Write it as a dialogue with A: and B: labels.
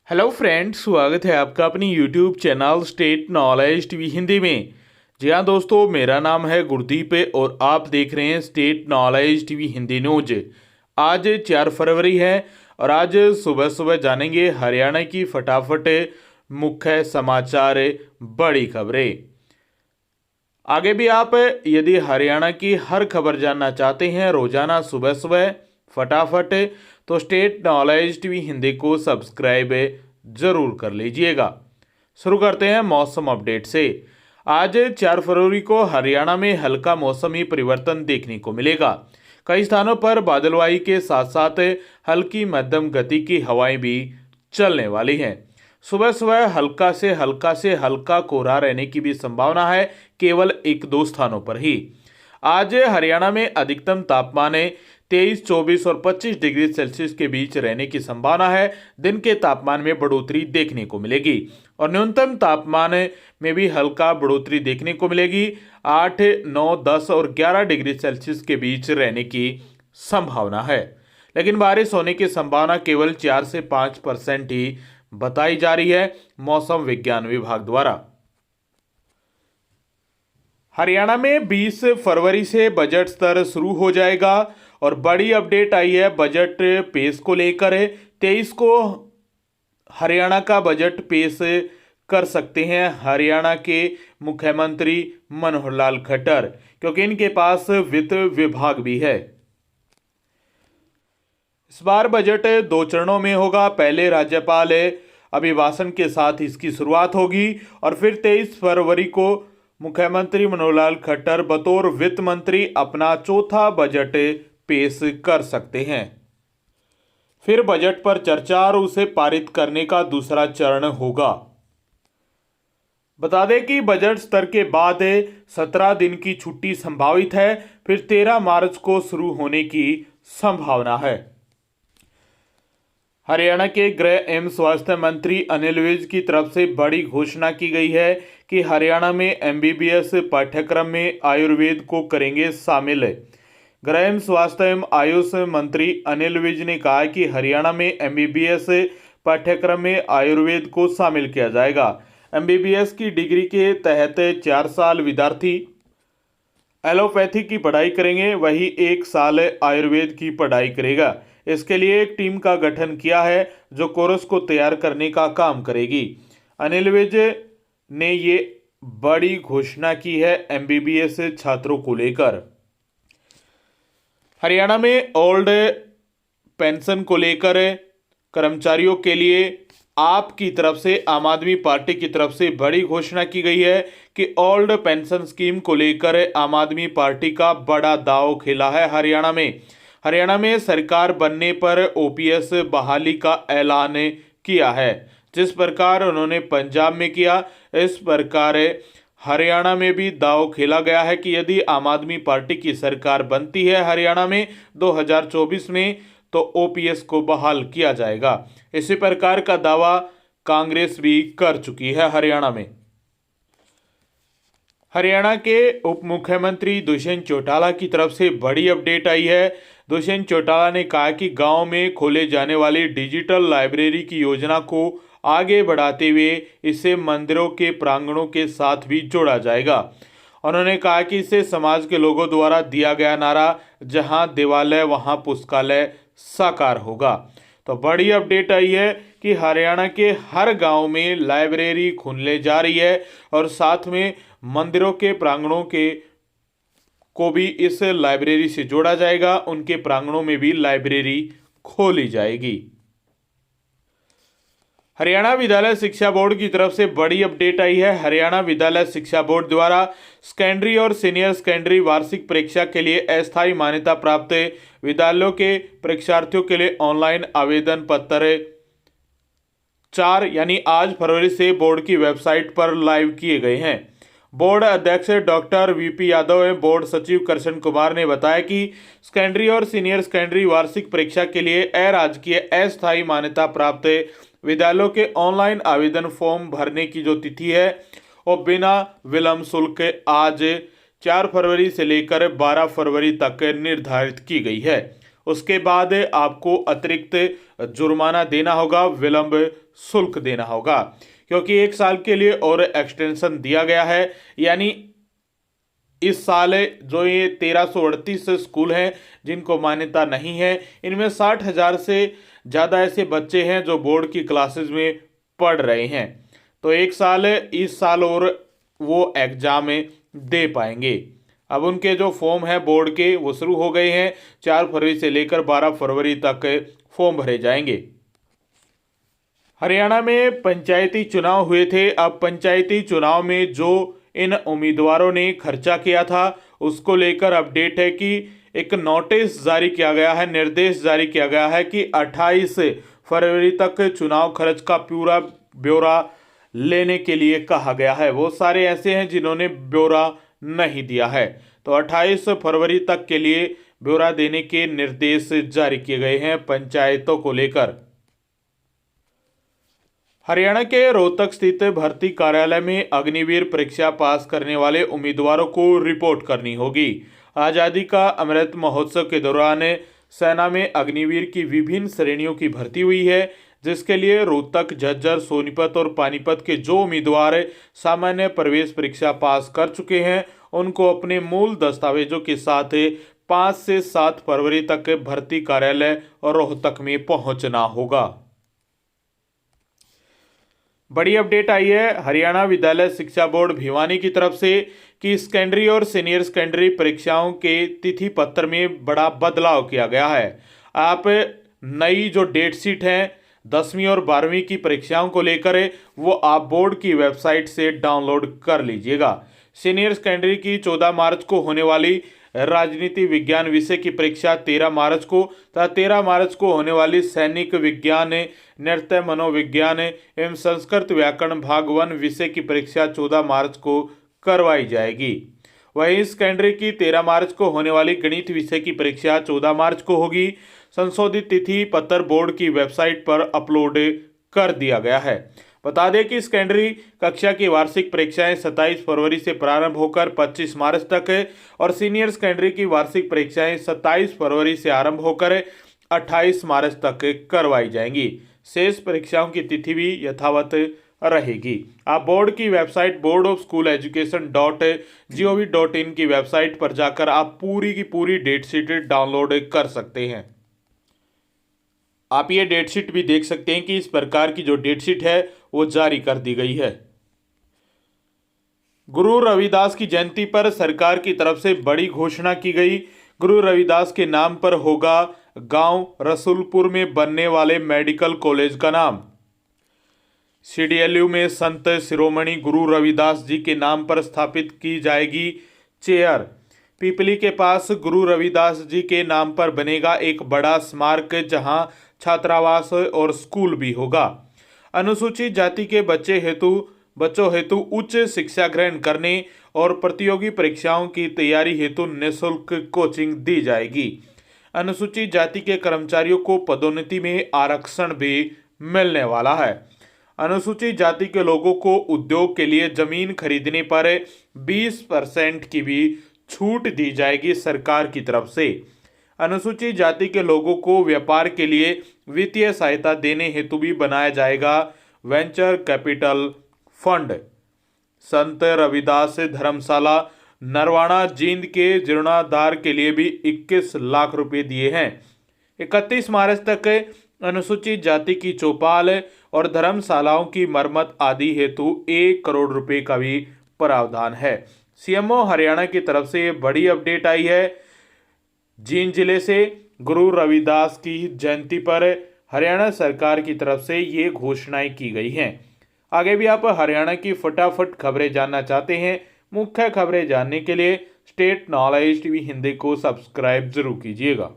A: Hello friends, स्वागत है आपका अपनी YouTube channel state knowledge TV Hindi में। जी हाँ दोस्तों, मेरा नाम है गुरदीप और आप देख रहे हैं state knowledge TV Hindi news. आज 4 फरवरी है और आज सुबह सुबह जानेंगे हरियाणा की फटाफट मुख्य समाचार, बड़ी खबरें। आगे भी आप यदि हरियाणा की हर खबर जानना चाहते हैं रोजाना सुबह सुबह फटाफट, तो स्टेट नॉलेज टीवी हिंदी को सब्सक्राइब जरूर कर लीजिएगा। शुरू करते हैं मौसम अपडेट से। आज 4 फरवरी को हरियाणा में हल्का मौसमी परिवर्तन देखने को मिलेगा। कई स्थानों पर बादलवाई के साथ साथ हल्की मध्यम गति की हवाएं भी चलने वाली हैं। सुबह सुबह हल्का से हल्का कोहरा रहने की भी संभावना है, केवल 1-2 स्थानों पर ही। आज हरियाणा में अधिकतम तापमान 23, 24 और 25 डिग्री सेल्सियस के बीच रहने की संभावना है। दिन के तापमान में बढ़ोतरी देखने को मिलेगी और न्यूनतम तापमान में भी हल्का बढ़ोतरी देखने को मिलेगी। 8, 9, 10 और 11 डिग्री सेल्सियस के बीच रहने की संभावना है, लेकिन बारिश होने की संभावना केवल 4 से 5% ही बताई जा रही है मौसम विज्ञान विभाग द्वारा। हरियाणा में 20 फरवरी से बजट सत्र शुरू हो जाएगा और बड़ी अपडेट आई है बजट पेश को लेकर। 23 को हरियाणा का बजट पेश कर सकते हैं हरियाणा के मुख्यमंत्री मनोहर लाल खट्टर, क्योंकि इनके पास वित्त विभाग भी है। इस बार बजट 2 चरणों में होगा। पहले राज्यपाल अभिभाषण के साथ इसकी शुरुआत होगी और फिर 23 फरवरी को मुख्यमंत्री मनोहर लाल खट्टर बतौर वित्त मंत्री अपना चौथा बजट पेश कर सकते हैं। फिर बजट पर चर्चा और उसे पारित करने का दूसरा चरण होगा। बता दें कि बजट सत्र के बाद 17 दिन की छुट्टी संभावित है, फिर 13 मार्च को शुरू होने की संभावना है। हरियाणा के गृह एवं स्वास्थ्य मंत्री अनिल विज की तरफ से बड़ी घोषणा की गई है कि हरियाणा में एमबीबीएस पाठ्यक्रम में आयुर्वेद को करेंगे शामिल। गृह एवं स्वास्थ्य एवं आयुष मंत्री अनिल विज ने कहा कि हरियाणा में एमबीबीएस पाठ्यक्रम में आयुर्वेद को शामिल किया जाएगा। एमबीबीएस की डिग्री के तहत 4 साल विद्यार्थी एलोपैथी की पढ़ाई करेंगे, वही 1 साल आयुर्वेद की पढ़ाई करेगा। इसके लिए एक टीम का गठन किया है जो कोर्स को तैयार करने का काम करेगी। अनिल विज ने ये बड़ी घोषणा की है एमबीबीएस छात्रों को लेकर। हरियाणा में ओल्ड पेंशन को लेकर कर्मचारियों के लिए आपकी तरफ से आम आदमी पार्टी की तरफ से बड़ी घोषणा की गई है कि ओल्ड पेंशन स्कीम को लेकर आम आदमी पार्टी का बड़ा दांव खेला है हरियाणा में सरकार बनने पर ओपीएस बहाली का ऐलान किया है। जिस प्रकार उन्होंने पंजाब में किया, इस प्रकार हरियाणा में भी दांव खेला गया है कि यदि आम आदमी पार्टी की सरकार बनती है हरियाणा में 2024 में, तो ओपीएस को बहाल किया जाएगा। इसी प्रकार का दावा कांग्रेस भी कर चुकी है हरियाणा में। हरियाणा के उप मुख्यमंत्री दुष्यंत चौटाला की तरफ से बड़ी अपडेट आई है। दुष्यंत चौटाला ने कहा कि गांव में खोले जाने वाली डिजिटल लाइब्रेरी की योजना को आगे बढ़ाते हुए इसे मंदिरों के प्रांगणों के साथ भी जोड़ा जाएगा। उन्होंने कहा कि इसे समाज के लोगों द्वारा दिया गया नारा जहां देवालय वहां पुस्तकालय साकार होगा। तो बड़ी अपडेट आई है कि हरियाणा के हर गांव में लाइब्रेरी खुलने जा रही है और साथ में मंदिरों के प्रांगणों को भी इस लाइब्रेरी से जोड़ा जाएगा। उनके प्रांगणों में भी लाइब्रेरी खोली जाएगी। हरियाणा विद्यालय शिक्षा बोर्ड की तरफ से बड़ी अपडेट आई है। हरियाणा विद्यालय शिक्षा बोर्ड द्वारा सेकेंडरी और सीनियर सेकेंडरी वार्षिक परीक्षा के लिए अस्थायी मान्यता प्राप्त विद्यालयों के परीक्षार्थियों के लिए ऑनलाइन आवेदन पत्र 4 यानी आज फरवरी से बोर्ड की वेबसाइट पर लाइव किए गए हैं। बोर्ड अध्यक्ष डॉक्टर वीपी यादव एवं बोर्ड सचिव कृष्ण कुमार ने बताया कि सेकेंडरी और सीनियर सेकेंडरी वार्षिक परीक्षा के लिए अराजकीय अस्थायी मान्यता प्राप्त विद्यालयों के ऑनलाइन आवेदन फॉर्म भरने की जो तिथि है वो बिना विलंब शुल्क आज 4 फरवरी से लेकर 12 फरवरी तक निर्धारित की गई है। उसके बाद आपको अतिरिक्त जुर्माना देना होगा, विलंब शुल्क देना होगा, क्योंकि 1 साल के लिए और एक्सटेंशन दिया गया है। यानी इस साल जो ये 1338 स्कूल हैं जिनको मान्यता नहीं है, इनमें 60,000 से ज़्यादा ऐसे बच्चे हैं जो बोर्ड की क्लासेस में पढ़ रहे हैं। तो 1 साल इस साल और वो एग्ज़ाम दे पाएंगे। अब उनके जो फॉर्म है बोर्ड के वो शुरू हो गए हैं। 4 फरवरी से लेकर 12 फरवरी तक फॉर्म भरे जाएंगे। हरियाणा में पंचायती चुनाव हुए थे। अब पंचायती चुनाव में जो इन उम्मीदवारों ने खर्चा किया था उसको लेकर अपडेट है कि एक नोटिस जारी किया गया है, निर्देश जारी किया गया है कि 28 फरवरी तक चुनाव खर्च का पूरा ब्यौरा लेने के लिए कहा गया है। वो सारे ऐसे हैं जिन्होंने ब्यौरा नहीं दिया है, तो 28 फरवरी तक के लिए ब्यौरा देने के निर्देश जारी किए गए हैं पंचायतों को लेकर। हरियाणा के रोहतक स्थित भर्ती कार्यालय में अग्निवीर परीक्षा पास करने वाले उम्मीदवारों को रिपोर्ट करनी होगी। आज़ादी का अमृत महोत्सव के दौरान सेना में अग्निवीर की विभिन्न श्रेणियों की भर्ती हुई है, जिसके लिए रोहतक, झज्जर, सोनीपत और पानीपत के जो उम्मीदवार सामान्य प्रवेश परीक्षा पास कर चुके हैं उनको अपने मूल दस्तावेजों के साथ 5 से 7 फरवरी तक भर्ती कार्यालय रोहतक में पहुंचना होगा। बड़ी अपडेट आई है हरियाणा विद्यालय शिक्षा बोर्ड भिवानी की तरफ से कि सेकेंडरी और सीनियर सेकेंडरी परीक्षाओं के तिथि पत्र में बड़ा बदलाव किया गया है। आप नई जो डेट शीट है 10वीं और 12वीं की परीक्षाओं को लेकर वो आप बोर्ड की वेबसाइट से डाउनलोड कर लीजिएगा। सीनियर सेकेंडरी की 14 मार्च को होने वाली राजनीति विज्ञान विषय की परीक्षा 13 मार्च को तथा 13 मार्च को होने वाली सैनिक विज्ञान, नृत्य, मनोविज्ञान एवं संस्कृत व्याकरण भाग 1 विषय की परीक्षा 14 मार्च को करवाई जाएगी। वहीं सेकेंडरी की 13 मार्च को होने वाली गणित विषय की परीक्षा 14 मार्च को होगी। संशोधित तिथि पत्र बोर्ड की वेबसाइट पर अपलोड कर दिया गया है। बता दें कि सेकेंडरी कक्षा की वार्षिक परीक्षाएं 27 फरवरी से प्रारंभ होकर 25 मार्च तक है और सीनियर सेकेंडरी की वार्षिक परीक्षाएं 27 फरवरी से आरंभ होकर 28 मार्च तक करवाई जाएंगी। शेष परीक्षाओं की तिथि भी यथावत रहेगी। आप बोर्ड की वेबसाइट boardof-school-education.gov.in की वेबसाइट पर जाकर आप पूरी की पूरी डेट शीट डाउनलोड कर सकते हैं। आप ये डेट शीट भी देख सकते हैं कि इस प्रकार की जो डेट शीट है वो जारी कर दी गई है। गुरु रविदास की जयंती पर सरकार की तरफ से बड़ी घोषणा की गई। गुरु रविदास के नाम पर होगा गांव रसूलपुर में बनने वाले मेडिकल कॉलेज का नाम। CDLU में संत शिरोमणि गुरु रविदास जी के नाम पर स्थापित की जाएगी चेयर। पिपली के पास गुरु रविदास जी के नाम पर बनेगा एक बड़ा स्मारक जहां छात्रावास और स्कूल भी होगा। अनुसूचित जाति के बच्चों हेतु उच्च शिक्षा ग्रहण करने और प्रतियोगी परीक्षाओं की तैयारी हेतु निःशुल्क कोचिंग दी जाएगी। अनुसूचित जाति के कर्मचारियों को पदोन्नति में आरक्षण भी मिलने वाला है। अनुसूचित जाति के लोगों को उद्योग के लिए जमीन खरीदने पर 20% की भी छूट दी जाएगी सरकार की तरफ से। अनुसूचित जाति के लोगों को व्यापार के लिए वित्तीय सहायता देने हेतु भी बनाया जाएगा वेंचर कैपिटल फंड। संत रविदास धर्मशाला नरवाना जींद के जीर्णोद्धार के लिए भी 21 लाख रुपए दिए हैं। 31 मार्च तक अनुसूचित जाति की चौपाल और धर्मशालाओं की मरम्मत आदि हेतु 1 करोड़ रुपए का भी प्रावधान है। CMO हरियाणा की तरफ से बड़ी अपडेट आई है। जींद जिले से गुरु रविदास की जयंती पर हरियाणा सरकार की तरफ से ये घोषणाएं की गई हैं। आगे भी आप हरियाणा की फटाफट खबरें जानना चाहते हैं, मुख्य खबरें जानने के लिए स्टेट नॉलेज टीवी हिंदी को सब्सक्राइब जरूर कीजिएगा।